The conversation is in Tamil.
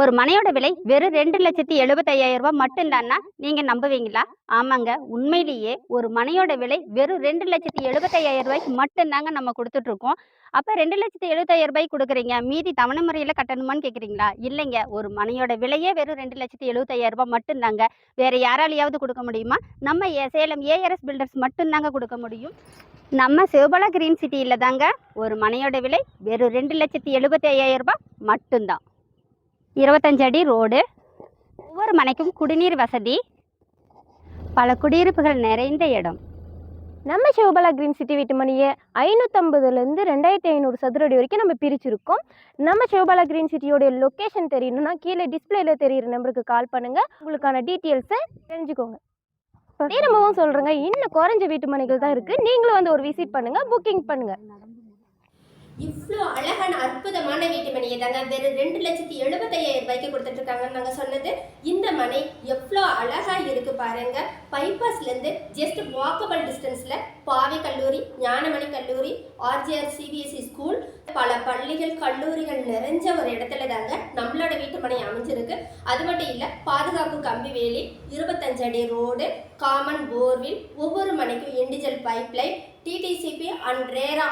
ஒரு மனையோட விலை வெறும் 2,75,000 மட்டும்தான்னா நீங்க நம்புவீங்களா? ஆமாங்க. உண்மையிலேயே ஒரு மனையோட விலை வெறும் 2,75,000 மட்டும்தாங்க நம்ம குடுத்துட்டு இருக்கோம். அப்ப 2,75,000 குடுக்குறீங்க. மீதி தவணை முறையில கட்டணுமான்னு கேட்குறீங்களா? இல்லைங்க. ஒரு மனையோட விலையே வெறும் 2,75,000 மட்டும்தாங்க. வேற யாராலயாவது குடுக்க முடியுமா? நம்ம சேலம் ஏஆர்எஸ் பில்டர்ஸ் மட்டும்தாங்க குடுக்க முடியும். நம்ம சிவபாலா கிரீன் சிட்டியில தாங்க ஒரு மனையோட விலை வெறும் 2,75,000 மட்டும்தான். 25 அடி ரோடு, ஒவ்வொரு மனைக்கும் குடிநீர் வசதி, பல குடியிருப்புகள் நிறைந்த இடம். நம்ம சிவபாலா கிரீன் சிட்டி வீட்டு மணியை 550லேருந்து 2,500 சதுர அடி வரைக்கும் நம்ம பிரிச்சிருக்கோம். நம்ம சிவபாலா கிரீன் சிட்டியோடைய லொக்கேஷன் தெரியணும்னா கீழே டிஸ்பிளேல தெரியிற நம்பருக்கு கால் பண்ணுங்க. உங்களுக்கான டீட்டெயில்ஸை தெரிஞ்சுக்கோங்க. திரும்பவும் சொல்றேங்க, இன்னும் குறைஞ்ச வீட்டு மனைகள் தான் இருக்கு. நீங்களும் வந்து ஒரு விசிட் பண்ணுங்க, புக்கிங் பண்ணுங்க. இவ்வளோ அழகான அற்புதமான வீட்டு மனையை தாங்க வெறும் 2,75,000 கொடுத்துட்டு இருக்காங்கன்னு நாங்கள் சொன்னது. இந்த மனை எவ்வளோ அழகா இருக்கு பாருங்க. பைபாஸ்லேருந்து ஜஸ்ட் வாக்கபிள் டிஸ்டன்ஸ்ல பாவை கல்லூரி, ஞானமணி கல்லூரி, ஆர்ஜிஆர் சிபிஎஸ்இ ஸ்கூல், பல பள்ளிகள் கல்லூரிகள் நிறைஞ்ச ஒரு இடத்துல தாங்க நம்மளோட வீட்டு மனை அமைஞ்சிருக்கு. அது மட்டும் இல்லை, பாதுகாப்பு கம்பி வேலி, 25 அடி ரோடு, காமன் போர்வில், ஒவ்வொரு மனைக்கும் individual pipeline, DTCP and ரேரா